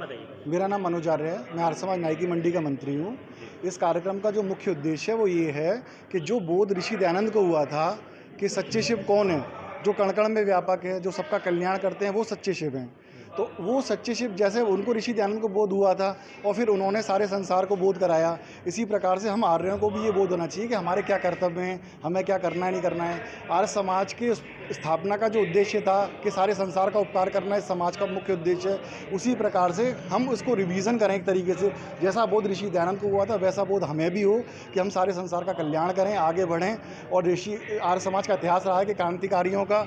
बताइए। मेरा नाम मनोज आर्य है। मैं आर्य समाज नाई की मंडी का मंत्री हूँ। इस कार्यक्रम का जो मुख्य उद्देश्य है वो ये है कि जो बोध ऋषि दयानंद को हुआ था कि सच्चे शिव कौन है, जो कण-कण में व्यापक है, जो सबका कल्याण करते हैं, वो सच्चे शिव हैं। तो वो सच्चे शिव जैसे उनको ऋषि दयानंद को बोध हुआ था और फिर उन्होंने सारे संसार को बोध कराया, इसी प्रकार से हम आर्यों को भी ये बोध होना चाहिए कि हमारे क्या कर्तव्य हैं, हमें क्या करना है, नहीं करना है। आर्य समाज की स्थापना का जो उद्देश्य था कि सारे संसार का उपकार करना इस समाज का मुख्य उद्देश्य है, उसी प्रकार से हम उसको रिवीजन करें एक तरीके से। जैसा बोध ऋषि दयानंद को हुआ था वैसा बोध हमें भी हो कि हम सारे संसार का कल्याण करें, आगे बढ़ें। और ऋषि आर्य समाज का इतिहास रहा है कि क्रांतिकारियों का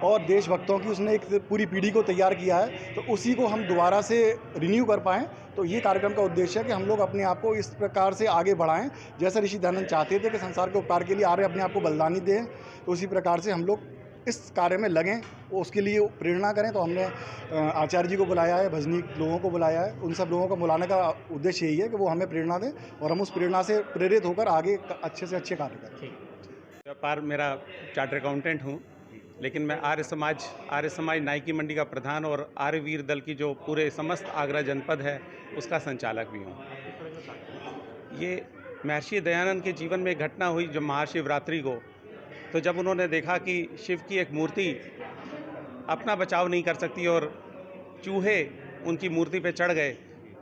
और देशभक्तों की उसने एक पूरी पीढ़ी को तैयार किया है, तो उसी को हम दोबारा से रिन्यू कर पाएँ। तो ये कार्यक्रम का उद्देश्य है कि हम लोग अपने आप को इस प्रकार से आगे बढ़ाएँ, जैसे ऋषि दयानंद चाहते थे कि संसार के उपकार के लिए आर्य अपने आप को बलिदानी दें, तो उसी प्रकार से हम लोग इस कार्य में लगें, उसके लिए प्रेरणा करें। तो हमने आचार्य जी को बुलाया है, भजनी लोगों को बुलाया है। उन सब लोगों को बुलाने का उद्देश्य यही है कि वो हमें प्रेरणा दें और हम उस प्रेरणा से प्रेरित होकर आगे अच्छे से अच्छे कार्य करें। व्यापार मेरा चार्टर्ड अकाउंटेंट हूँ, लेकिन मैं आर्य समाज नाई की मंडी का प्रधान और आर्य वीर दल की जो पूरे समस्त आगरा जनपद है उसका संचालक भी हूँ। ये महर्षि दयानंद के जीवन में एक घटना हुई जब महाशिवरात्रि को, तो जब उन्होंने देखा कि शिव की एक मूर्ति अपना बचाव नहीं कर सकती और चूहे उनकी मूर्ति पे चढ़ गए,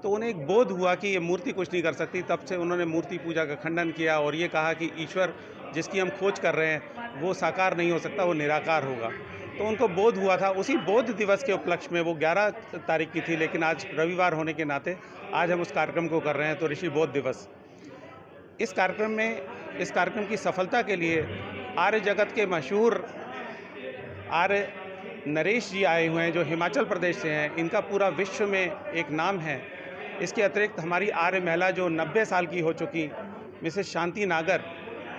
तो उन्हें एक बोध हुआ कि ये मूर्ति कुछ नहीं कर सकती। तब से उन्होंने मूर्ति पूजा का खंडन किया और ये कहा कि ईश्वर जिसकी हम खोज कर रहे हैं वो साकार नहीं हो सकता, वो निराकार होगा। तो उनको बोध हुआ था। उसी बोध दिवस के उपलक्ष्य में, वो 11 तारीख की थी, लेकिन आज रविवार होने के नाते आज हम उस कार्यक्रम को कर रहे हैं, तो ऋषि बोध दिवस। इस कार्यक्रम की सफलता के लिए आर्य जगत के मशहूर आर्य नरेश जी आए हुए हैं, जो हिमाचल प्रदेश से हैं। इनका पूरा विश्व में एक नाम है। इसके अतिरिक्त हमारी आर्य महिला जो 90 साल की हो चुकी, मिसेस शांति नागर,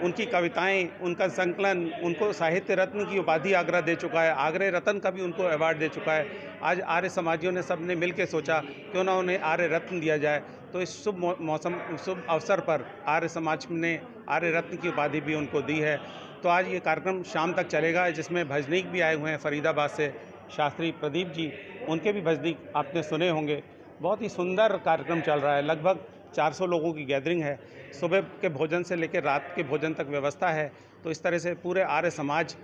उनकी कविताएं, उनका संकलन उनको साहित्य रत्न की उपाधि आगरा दे चुका है। आगरे रत्न का भी उनको अवार्ड दे चुका है। आज आर्य समाजियों ने सबने मिलकर सोचा क्यों ना उन्हें आर्य रत्न दिया जाए। तो इस शुभ अवसर पर आर्य समाज ने आर्य रत्न की उपाधि भी उनको दी है। तो आज ये कार्यक्रम शाम तक चलेगा, जिसमें भजनीक भी आए हुए हैं फरीदाबाद से, शास्त्री प्रदीप जी, उनके भी भजनीक आपने सुने होंगे। बहुत ही सुंदर कार्यक्रम चल रहा है। लगभग 400 लोगों की गैदरिंग है। सुबह के भोजन से लेकर रात के भोजन तक व्यवस्था है। तो इस तरह से पूरे आर्य समाज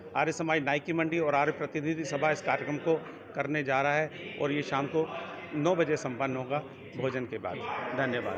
नाई की मंडी और आर्य प्रतिनिधि सभा इस कार्यक्रम को करने जा रहा है और ये शाम को 9 बजे संपन्न होगा भोजन के बाद। धन्यवाद।